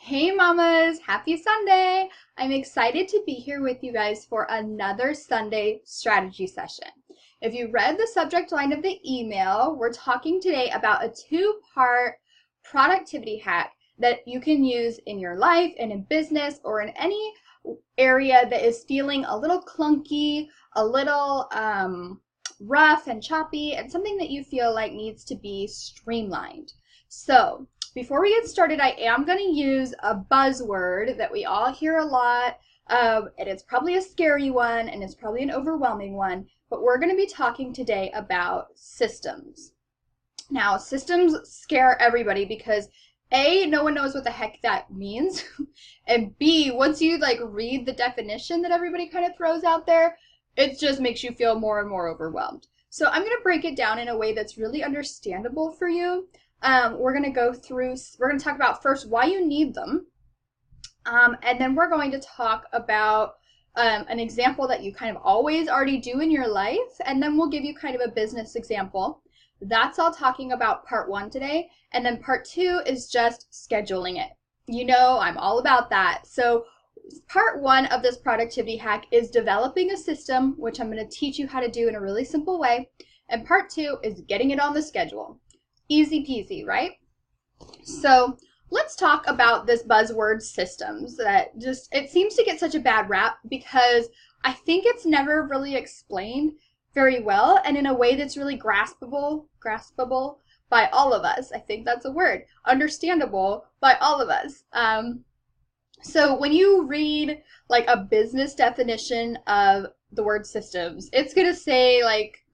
Hey mamas, happy Sunday! I'm excited to be here with you guys for another Sunday strategy session. If you read the subject line of the email, we're talking today about a two-part productivity hack that you can use in your life and in business or in any area that is feeling a little clunky, a little rough and choppy, and something that you feel like needs to be streamlined. So, before we get started, I am going to use a buzzword that we all hear a lot, and it's probably a scary one, and it's probably an overwhelming one, but we're going to be talking today about systems. Now, systems scare everybody because A, no one knows what the heck that means, and B, once you read the definition that everybody kind of throws out there, it just makes you feel more and more overwhelmed. So I'm going to break it down in a way that's really understandable for you. We're going to talk about first why you need them, and then we're going to talk about an example that you kind of always already do in your life, and then we'll give you kind of a business example. That's all talking about part one today, and then part two is just scheduling it. You know, I'm all about that. So part one of this productivity hack is developing a system, which I'm going to teach you how to do in a really simple way, and part two is getting it on the schedule. Easy peasy, right? So let's talk about this buzzword systems that it seems to get such a bad rap because I think it's never really explained very well and in a way that's really graspable by all of us. I think that's a word. Understandable by all of us. So when you read a business definition of the word systems, it's going to say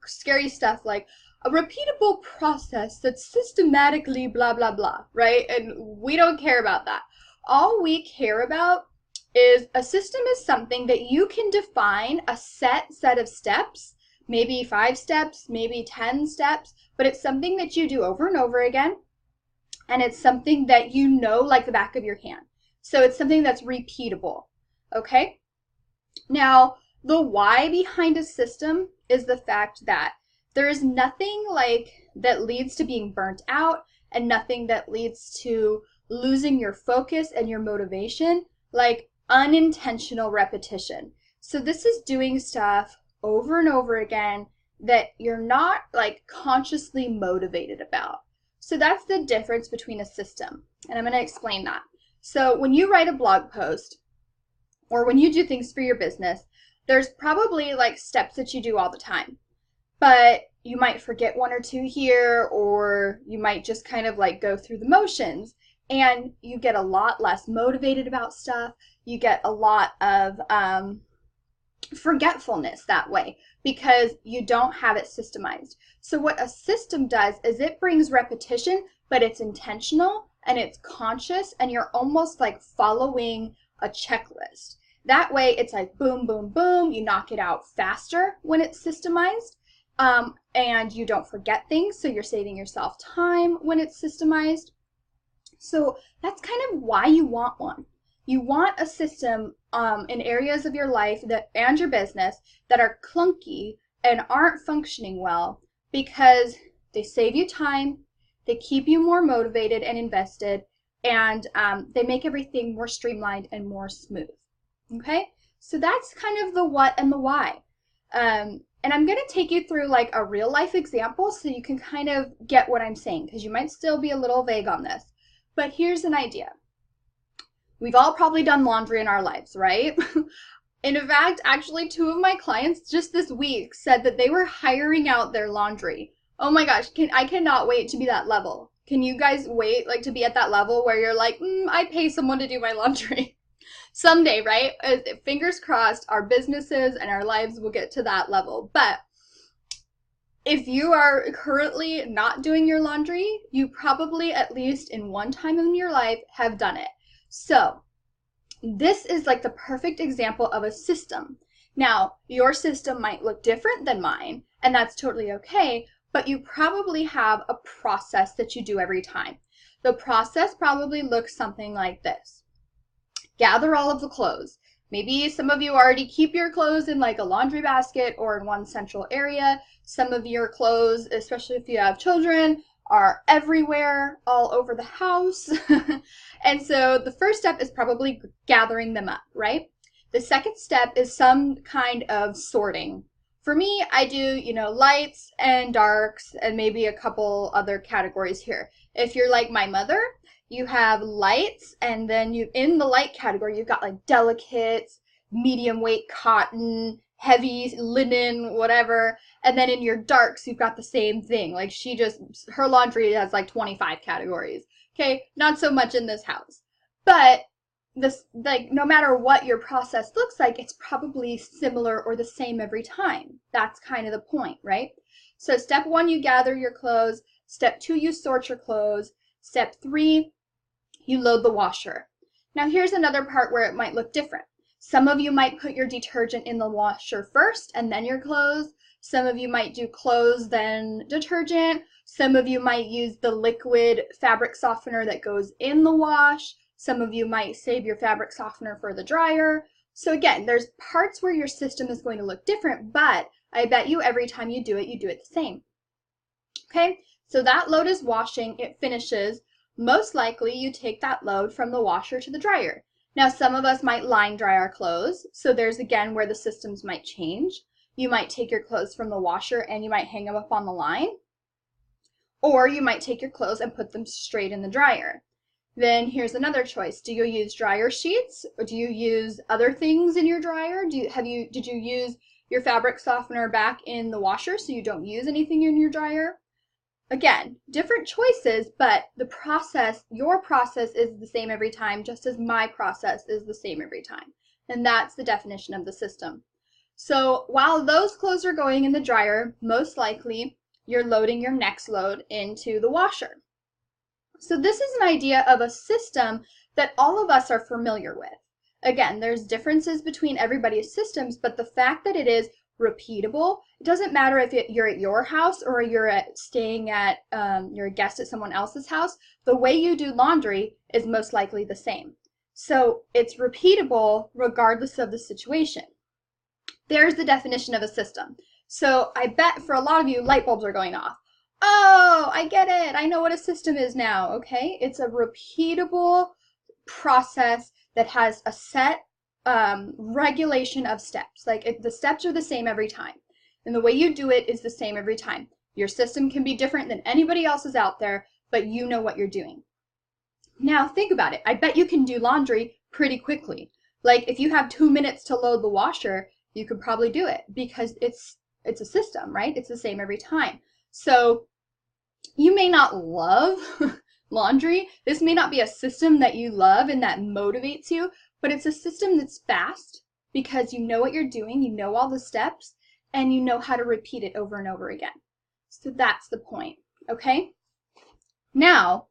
scary stuff like a repeatable process that's systematically blah, blah, blah, right? And we don't care about that. All we care about is a system is something that you can define a set of steps, maybe 5 steps, maybe 10 steps, but it's something that you do over and over again, and it's something that you know like the back of your hand. So it's something that's repeatable, okay? Now, the why behind a system is the fact that there is nothing that leads to being burnt out and nothing that leads to losing your focus and your motivation like unintentional repetition. So this is doing stuff over and over again that you're not consciously motivated about. So that's the difference between a system, and I'm going to explain that. So when you write a blog post or when you do things for your business, there's probably steps that you do all the time. But you might forget 1 or 2 here, or you might just kind of go through the motions, and you get a lot less motivated about stuff. You get a lot of forgetfulness that way because you don't have it systemized. So what a system does is it brings repetition, but it's intentional and it's conscious, and you're almost following a checklist. That way it's boom, boom, boom. You knock it out faster when it's systemized. And you don't forget things, so you're saving yourself time when it's systemized. So that's kind of why you want one. You want a system in areas of your life and your business that are clunky and aren't functioning well because they save you time, they keep you more motivated and invested, and they make everything more streamlined and more smooth. Okay? So that's kind of the what and the why. And I'm going to take you through a real life example so you can kind of get what I'm saying, because you might still be a little vague on this. But here's an idea. We've all probably done laundry in our lives, right? And in fact, actually 2 of my clients just this week said that they were hiring out their laundry. Oh my gosh, I cannot wait to be that level. Can you guys wait to be at that level where you're I pay someone to do my laundry? Someday, right? Fingers crossed, our businesses and our lives will get to that level. But if you are currently not doing your laundry, you probably at least in one time in your life have done it. So this is the perfect example of a system. Now, your system might look different than mine, and that's totally okay, but you probably have a process that you do every time. The process probably looks something like this. Gather all of the clothes. Maybe some of you already keep your clothes in a laundry basket or in one central area. Some of your clothes, especially if you have children, are everywhere, all over the house. And so the first step is probably gathering them up, right? The second step is some kind of sorting. For me, I do, lights and darks and maybe a couple other categories here. If you're like my mother, you have lights, and then in the light category, you've got like delicates, medium weight cotton, heavy linen, whatever. And then in your darks, you've got the same thing. Like her laundry has like 25 categories. Okay, not so much in this house. But no matter what your process looks like, it's probably similar or the same every time. That's kind of the point, right? So step 1, you gather your clothes. Step 2, you sort your clothes. Step 3, you load the washer. Now here's another part where it might look different. Some of you might put your detergent in the washer first and then your clothes. Some of you might do clothes, then detergent. Some of you might use the liquid fabric softener that goes in the wash. Some of you might save your fabric softener for the dryer. So again, there's parts where your system is going to look different, but I bet you every time you do it the same. Okay, so that load is washing, it finishes. Most likely you take that load from the washer to the dryer. Now some of us might line dry our clothes, so there's again where the systems might change. You might take your clothes from the washer and you might hang them up on the line, or you might take your clothes and put them straight in the dryer. Then here's another choice. Do you use dryer sheets, or do you use other things in your dryer? Did you use your fabric softener back in the washer so you don't use anything in your dryer? Again, different choices, but your process is the same every time, just as my process is the same every time. And that's the definition of the system. So while those clothes are going in the dryer, most likely you're loading your next load into the washer. So this is an idea of a system that all of us are familiar with. Again, there's differences between everybody's systems, but the fact that it is repeatable, it doesn't matter if you're at your house or you're a guest at someone else's house, the way you do laundry is most likely the same. So it's repeatable regardless of the situation. There's the definition of a system. So I bet for a lot of you, light bulbs are going off. Oh, I get it. I know what a system is now, okay? It's a repeatable process that has a set regulation of steps. Like the steps are the same every time. And the way you do it is the same every time. Your system can be different than anybody else's out there, but you know what you're doing. Now think about it. I bet you can do laundry pretty quickly. Like if you have 2 minutes to load the washer, you could probably do it because it's a system, right? It's the same every time. So you may not love laundry. This may not be a system that you love and that motivates you, but it's a system that's fast because you know what you're doing, you know all the steps, and you know how to repeat it over and over again. So that's the point, okay? Now,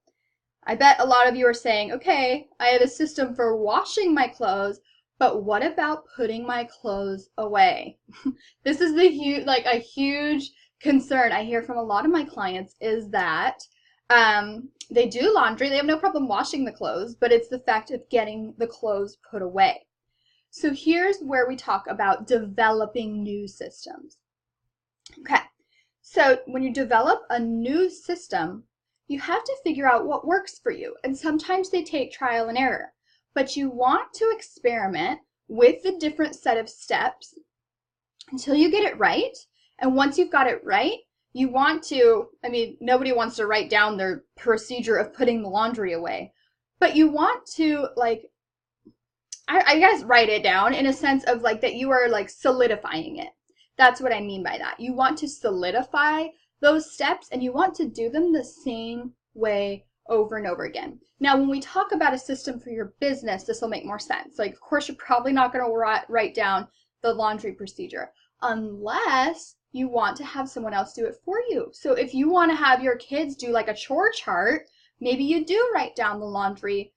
I bet a lot of you are saying, okay, I have a system for washing my clothes, but what about putting my clothes away? This is a huge concern I hear from a lot of my clients is that they do laundry, they have no problem washing the clothes, but it's the fact of getting the clothes put away. So here's where we talk about developing new systems. Okay, so when you develop a new system, you have to figure out what works for you, and sometimes they take trial and error, but you want to experiment with the different set of steps until you get it right. And once you've got it right, you want to, nobody wants to write down their procedure of putting the laundry away, but you want to I guess write it down in a sense of that you are solidifying it. That's what I mean by that. You want to solidify those steps and you want to do them the same way over and over again. Now, when we talk about a system for your business, this will make more sense. Of course, you're probably not going to write down the laundry procedure unless you want to have someone else do it for you. So if you want to have your kids do a chore chart, maybe you do write down the laundry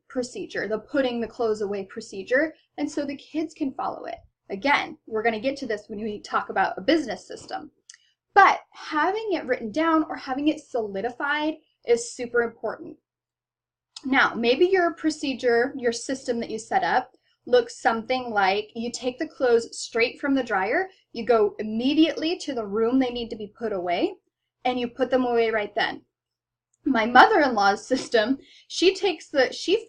procedure, the putting the clothes away procedure, and so the kids can follow it. Again, we're going to get to this when we talk about a business system. But having it written down or having it solidified is super important. Now, maybe your procedure, your system that you set up, looks something like you take the clothes straight from the dryer, you go immediately to the room they need to be put away, and you put them away right then. My mother-in-law's system, she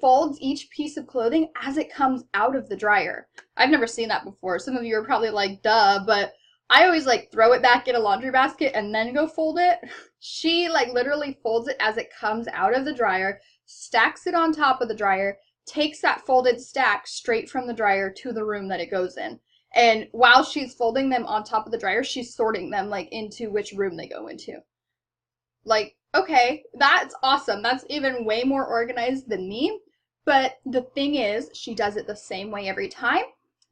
folds each piece of clothing as it comes out of the dryer. I've never seen that before. Some of you are probably like, duh, but I always like throw it back in a laundry basket and then go fold it. She like literally folds it as it comes out of the dryer, stacks it on top of the dryer, takes that folded stack straight from the dryer to the room that it goes in. And while she's folding them on top of the dryer, she's sorting them like into which room they go into. Like, okay, that's awesome. That's even way more organized than me. But the thing is, she does it the same way every time.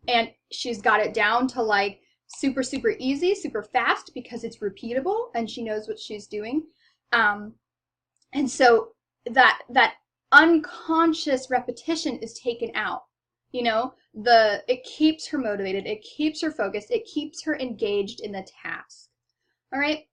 And she's got it down to like super, super easy, super fast because it's repeatable and she knows what she's doing. And so that unconscious repetition is taken out. You know, it keeps her motivated, it keeps her focused, it keeps her engaged in the task. All right.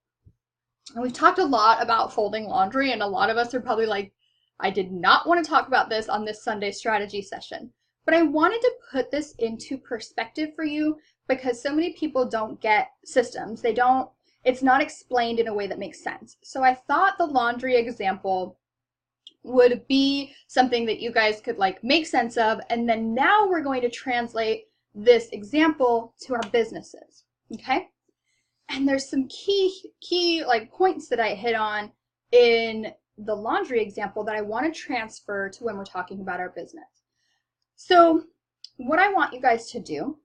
And we've talked a lot about folding laundry, and a lot of us are probably like, I did not want to talk about this on this Sunday strategy session. But I wanted to put this into perspective for you because so many people don't get systems. It's not explained in a way that makes sense. So I thought the laundry example would be something that you guys could like make sense of, and then now we're going to translate this example to our businesses, okay? And there's some key like points that I hit on in the laundry example that I want to transfer to when we're talking about our business. So what I want you guys to do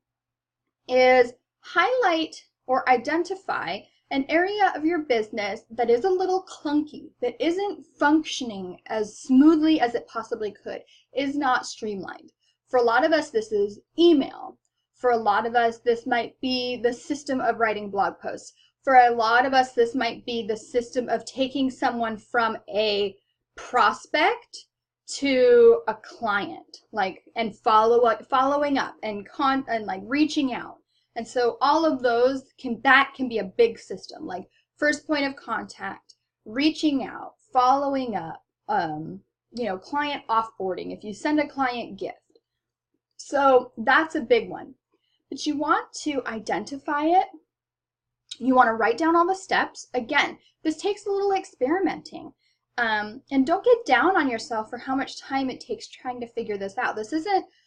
is highlight or identify an area of your business that is a little clunky, that isn't functioning as smoothly as it possibly could, is not streamlined. For a lot of us, this is email. For a lot of us, this might be the system of writing blog posts. For a lot of us, this might be the system of taking someone from a prospect to a client, like, and following up and like reaching out. And so all of those can be a big system, like first point of contact, reaching out, following up, client offboarding, if you send a client gift. So that's a big one. But you want to identify it. You want to write down all the steps. Again, this takes a little experimenting. And don't get down on yourself for how much time it takes trying to figure this out.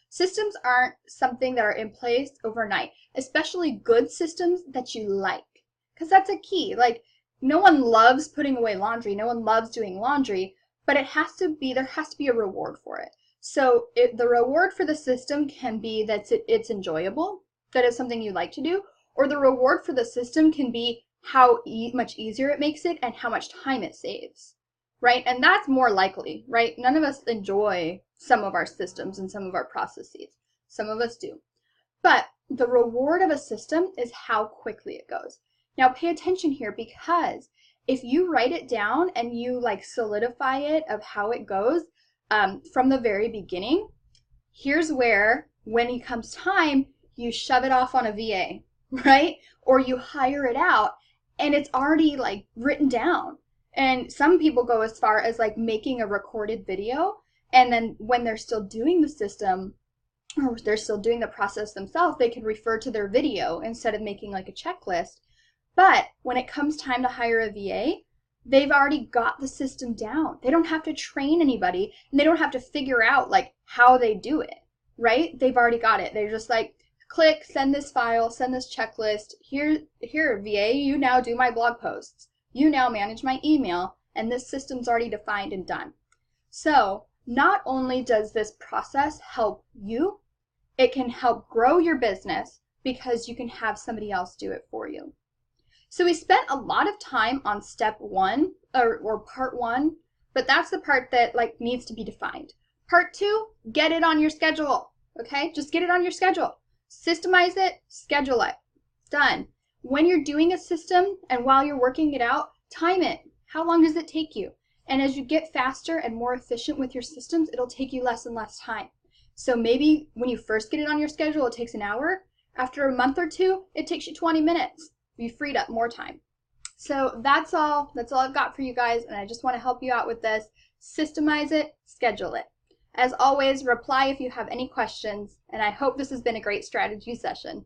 Systems aren't something that are in place overnight, especially good systems that you like, because that's a key. Like, no one loves putting away laundry. No one loves doing laundry, but there has to be a reward for it. So the reward for the system can be that it's enjoyable, that it's something you like to do, or the reward for the system can be how much easier it makes it and how much time it saves, right? And that's more likely, right? None of us enjoy some of our systems and some of our processes. Some of us do. But the reward of a system is how quickly it goes. Now pay attention here, because if you write it down and you like solidify it of how it goes from the very beginning, here's where, when it comes time, you shove it off on a VA, right? Or you hire it out and it's already like written down. And some people go as far as like making a recorded video, and then when they're still doing the system or they're still doing the process themselves, they can refer to their video instead of making like a checklist. But when it comes time to hire a VA, they've already got the system down. They don't have to train anybody, and they don't have to figure out like how they do it, right? They've already got it. They're just like, click, send this file, send this checklist. Here, VA, you now do my blog posts. You now manage my email, and this system's already defined and done. So not only does this process help you, it can help grow your business because you can have somebody else do it for you. So we spent a lot of time on step one or part one, but that's the part that like needs to be defined. Part two, get it on your schedule. Okay, just get it on your schedule. Systemize it, schedule it. Done. When you're doing a system and while you're working it out, time it. How long does it take you? And as you get faster and more efficient with your systems, it'll take you less and less time. So maybe when you first get it on your schedule, it takes an hour. After a month or two, it takes you 20 minutes. You freed up more time. So that's all I've got for you guys, and I just want to help you out with this. Systemize it, schedule it. As always, reply if you have any questions, and I hope this has been a great strategy session.